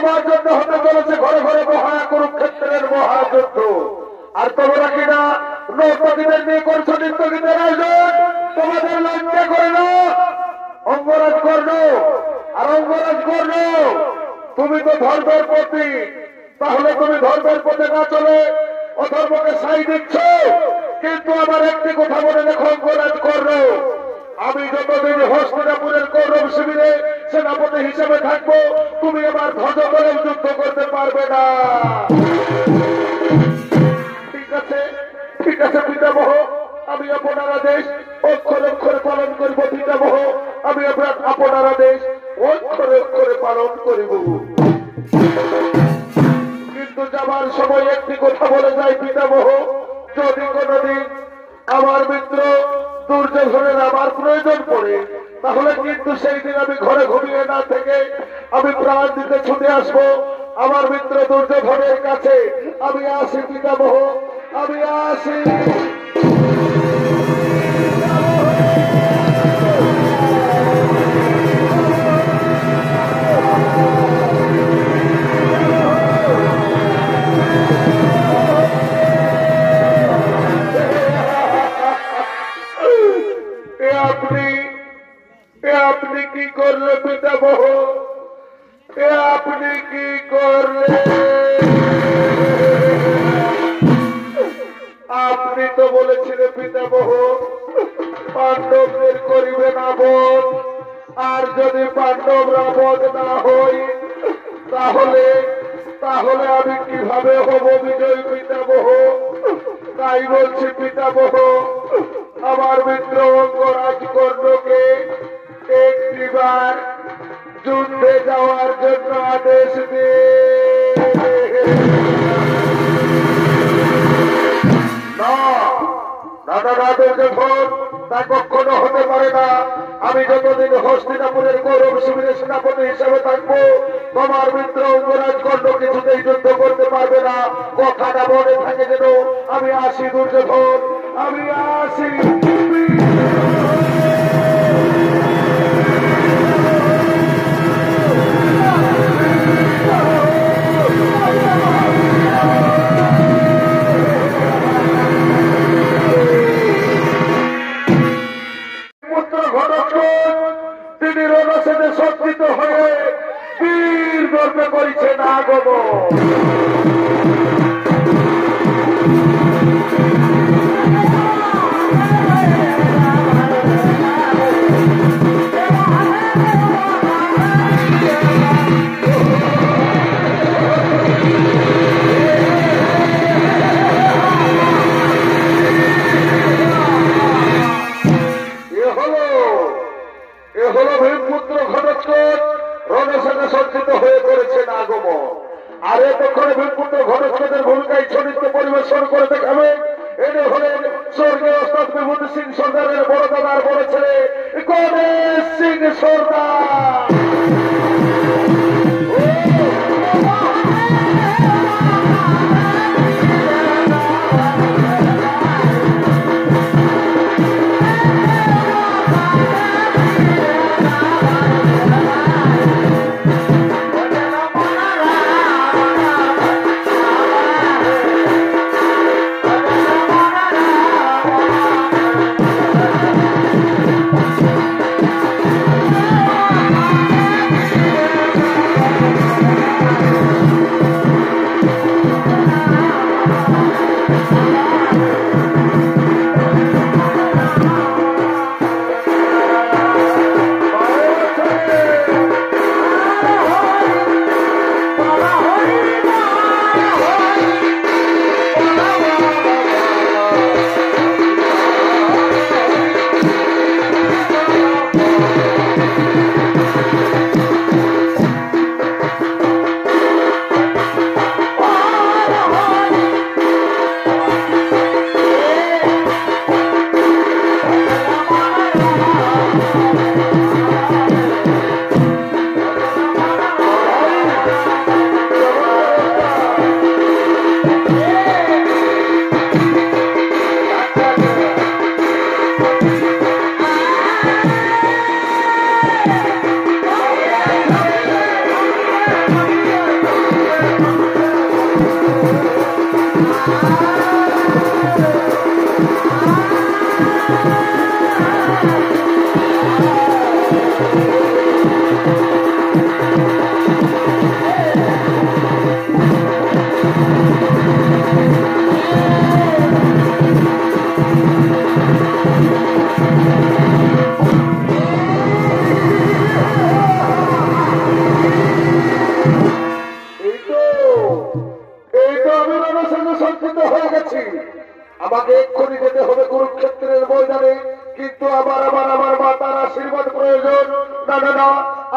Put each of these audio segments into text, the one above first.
তোমার জন্য হতে চলেছে ঘরে ঘরে মহা কুরুক্ষেত্রের মহাযুদ্ধ। আর তোমরা কিনা নর্তকীদের নিয়ে করছো নৃত্যগীতের আয়োজন। তোমাদের লজ্জা করে না অঙ্গরাজ কর্ণ আর অঙ্গরাজ কর্ণ, তুমি তো ধর্মের প্রতি, তাহলে তুমি ধর্মের পথে না চলে অধর্মকে সাই দিচ্ছ। কিন্তু আমার একটি কথা মনে রেখো অঙ্গরাজ কর্ণ, আমি যতদিন হস্তিনাপুরের কৌরব শিবিরে সেনাপতি হিসেবে থাকবো, তুমি আমার ধ্বজ বলেও যুদ্ধ করতে পারবে না। ঠিক আছে, ঠিক আছে পিতামহ, আমি আপনার আদেশ অক্ষরে অক্ষরে পালন করিব। পিতামহ, আমি আপনার আদেশ অক্ষরে অক্ষরে পালন করিব। কিন্তু যাবার সময় একটি কথা বলে যাই পিতামহ, যদি কোনদিন আমার মিত্র দুর্যোধনের আমার প্রয়োজন পড়ে, তাহলে কিন্তু সেই দিন আমি ঘরে ঘুমিয়ে না থেকে আমি প্রাণ দিতে ছুটে আসবো আমার মিত্র দুর্যোধনের কাছে। আমি আসি পিতামহ, আমি আসি। আপনি কি করলে পিতামহ, আপনি কি করলে? আপনি তো বলেছিলেন পিতামহ পাণ্ডবদের করিবে না বধ, আর যদি পাণ্ডবরা বধ না হই তাহলে তাহলে আমি কিভাবে হব বিজয় পিতামহ? তাই বলছি পিতামহ, আমার মিত্র অঙ্গরাজ কর্ণকে একটিবার যুদ্ধে যাওয়ার জন্য আদেশ দে। তা কখনো হতে পারে না। আমি যতদিন হস্তিনাপুরের গৌরব শিবিরের সেনাপতি হিসেবে থাকবো, তোমার মিত্র অঙ্গরাজ কর্ণ কিছুতেই যুদ্ধ করতে পারবে না। কথাটা মনে থাকে যেন। আমি আসি দুর্যোধন, আমি আসি। তিনি রণসেনে সজ্জিত হয়ে বীর গর্ব করেছেন আগমন। সজ্জিত হয়ে করেছেন আগমন। আর এতক্ষণে ভীমপুত্র ঘনশ্চরের ভূমিকায় চরিত্র পরিবেশন করে দেখাবে এনে হলেন স্বর্গীয় ওস্তাদ বিভূতি সিং সর্দারের বড় দাদার বড় ছেলে গণেশ সিং সর্দার। এক্ষুনি যেতে হবে কুরুক্ষেত্রের ময়দানে, কিন্তু আমার মাতার আশীর্বাদ প্রয়োজন। না না না,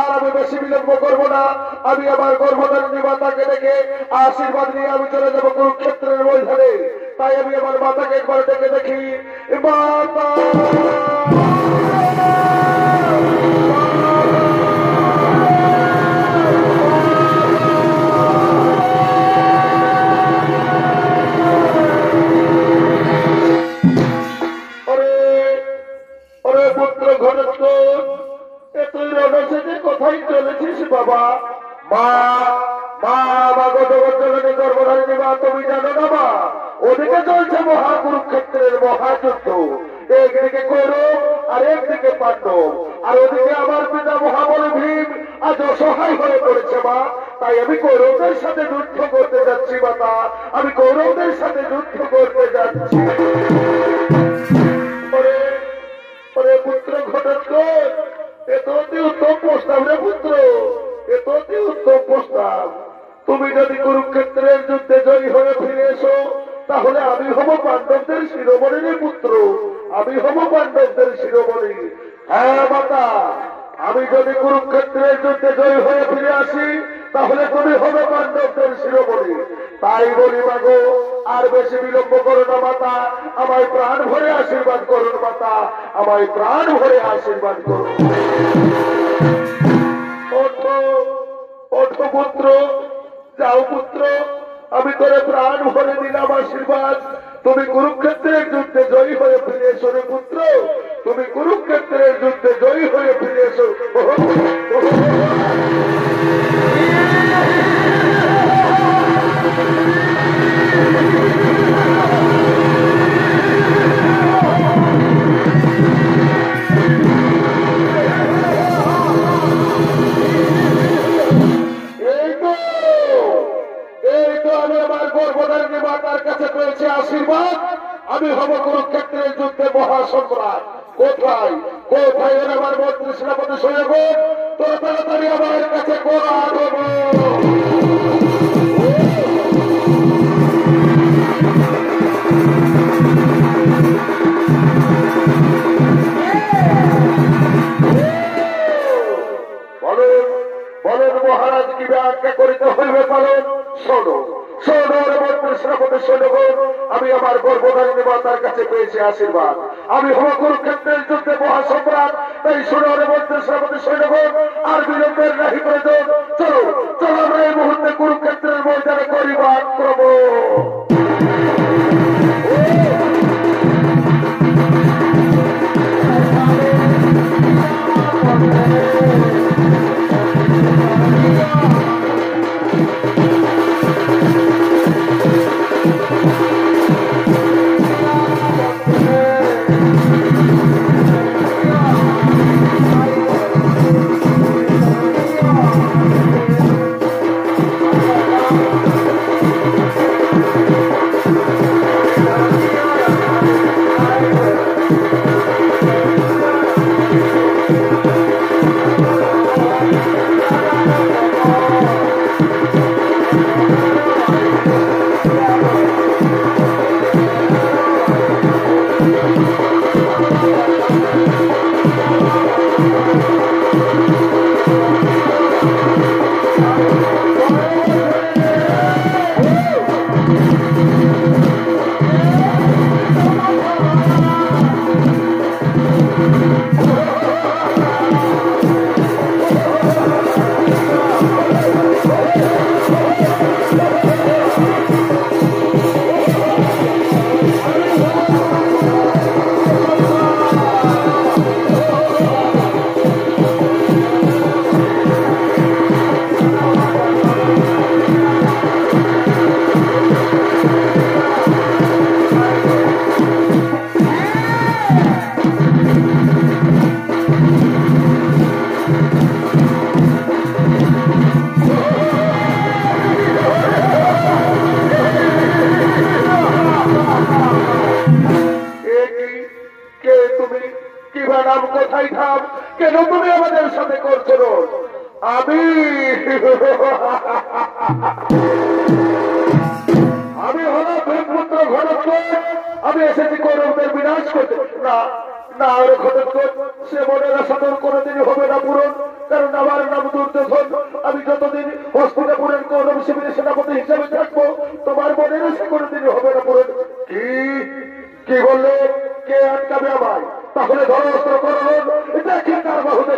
আর আমি বেশি বিলম্ব করবো না। আমি আমার গর্ভধারিণী মাতাকে ডেকে আশীর্বাদ নিয়ে আমি চলে যাবো কুরুক্ষেত্রের ময়দানে। তাই আমি আমার মাতাকে একবার ডেকে দেখি। মাতা কোথায় চলেছিস বাবা? মা মা গর্ভধারিণী গর্ভধারিণী মা, তুমি জানো না মা, ওদিকে চলছে মহাকুরুক্ষেত্রের মহাযুদ্ধ। একদিকে কৌরব আর একদিকে পাণ্ডব, আর ওদিকে আমার পিতা মহাবলী ভীম আজ অসহায় হয়ে পড়েছে মা। তাই আমি কৌরবদের সাথে যুদ্ধ করতে যাচ্ছি মাতা, আমি কৌরবদের সাথে যুদ্ধ করতে যাচ্ছি। পুত্র ঘটোৎকচ, এত অতি উত্তম প্রস্তাব রে পুত্র, এত অতি উত্তম প্রস্তাব। তুমি যদি কুরুক্ষেত্রের যুদ্ধে জয়ী হয়ে ফিরে এসো, তাহলে আমি হব পাণ্ডবদের শিরোমণির পুত্র, আমি হব পাণ্ডবদের শিরোমণি। হ্যাঁ মাতা, আমি যদি কুরুক্ষেত্রের যুদ্ধে জয়ী হয়ে ফিরে আসি, তাহলে তুমি হবে পাণ্ডবদের শিরোমণি। তাই বলি মাগো, আর বেশি বিলম্ব করো না মাতা, আমায় প্রাণ ভরে আশীর্বাদ করুন মাতা, আমায় প্রাণ ভরে আশীর্বাদ করুন। ওঠো ওঠো পুত্র, যাও পুত্র, আমি তোরে প্রাণ ভরে দিলাম আশীর্বাদ। তুমি কুরুক্ষেত্রের যুদ্ধে জয়ী হয়ে ফিরে এসো রে পুত্র, তুমি কুরুক্ষেত্রের যুদ্ধে জয়ী হয়ে ফিরে এসো। আশীর্বাদ, আমি হব কুরুক্ষেত্রের যুদ্ধে মহাসম্রাট। কোথায় কোথায় এর আমার মন্ত্রী সেনাপতি সৈন্যগণ, তোরা তাড়াতাড়ি আমার কাছে কোরা দেব। বলেন বলেন মহারাজ, কি ব্যাখ্যা করিতে হইবে পালন? শোনো শোনো মন্ত্রী সেনাপতি সৈন্যগণ, আমি আমার গর্ভধারিণী মাতার কাছে পেয়েছি আশীর্বাদ, আমি হব কুরুক্ষেত্রের যুদ্ধে মহাসম্রাট। তাই শোনো মন্ত্রী সেনাপতি সৈন্যগণ, আর বিলম্বের নাহি প্রয়োজন। চলো চলো, আমরা এই মুহূর্তে কুরুক্ষেত্রের ময়দানে করিব আক্রমণ। কেন তুমি আমাদের সাথে করছো? আমি আমি হলাম ভীমপুত্র ঘটোৎকচ, আমি এসেছি কৌরবদের বিনাশ করতে। না না, ওরে ঘটোৎকচ, সে মনের আশা তোর কোনোদিনই হবে না পূরণ। কারণ আমার নাম দুর্যোধন। আমি যতদিন হস্তিনাপুরের কৌরব শিবিরের সেনাপতি হিসেবে থাকবো, তোমার মনের আশা কোনোদিনই হবে না পূরণ। কি কি বললে? কে আটকাবে আমায়? তাহলে ধরো অস্ত্র করো, দেখি তার বাহুতে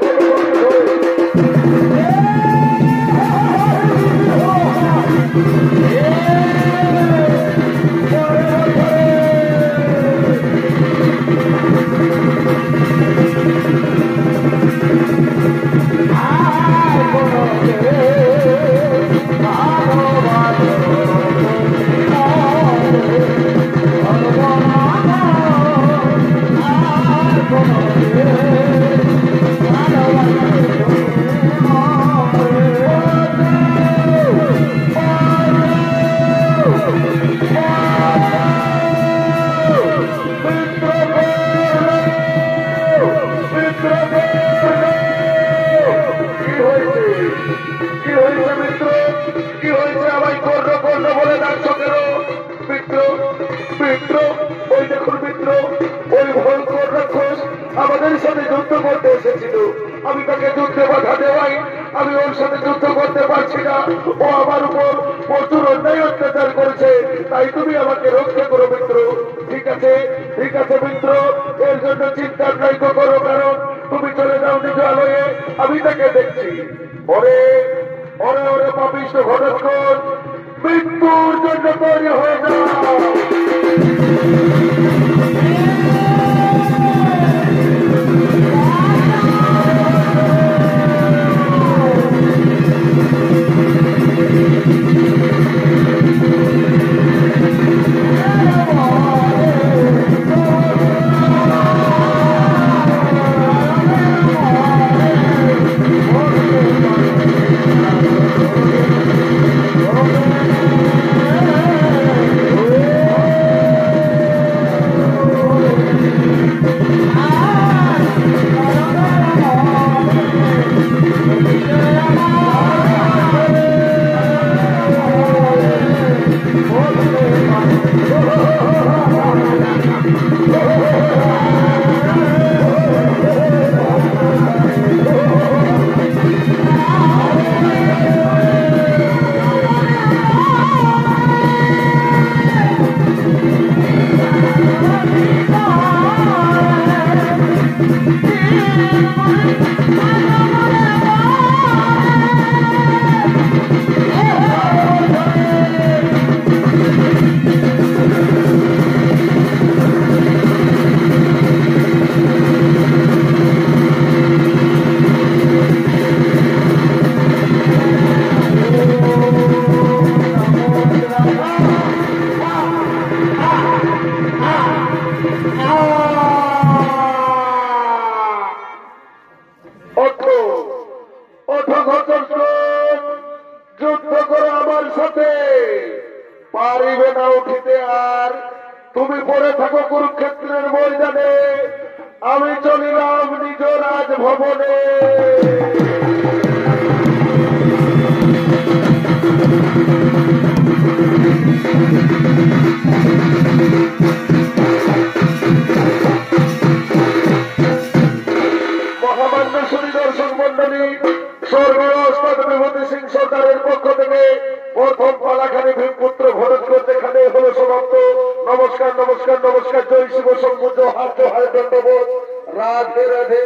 আমাদের সাথে যুদ্ধ করতে এসেছিল। আমি তাকে যুদ্ধে বাধা দেওয়াই আমি ওর সাথে যুদ্ধ করতে পারছি না। ও আমার উপর প্রচুর অন্যায় অত্যাচার করেছে, তাই তুমি আমাকে রক্ষা করো মিত্র। ঠিক আছে ঠিক আছে মিত্র, এর জন্য চিন্তার নাই করো, কারণ তুমি চলে যাও নিজ আলোয়ে, আমি তাকে দেখছি। ওরে ওরে ওরে পাপিষ্ঠ ঘটোৎকচ, মৃত্যুর জন্য তৈরি হয়ে যাও। যুদ্ধ করো আমার সাথে, পারিবে না উঠিতে আর। তুমি পড়ে থাকো কুরুক্ষেত্রের ময়দানে, আমি চলিলাম নিজ রাজভবনে। মহামান্য শ্রী দর্শক মন্ডলী, স্বর্গীয় ওস্তাদ বিভূতি সিং সরকারের পক্ষ থেকে প্রথম পালাখানি ভীমপুত্র ঘটোৎকচ এখানে হলো সমাপ্ত। নমস্কার নমস্কার নমস্কার, জয় শিব শম্ভু, জোহার জোহার, দণ্ডবোধ, রাধে রাধে।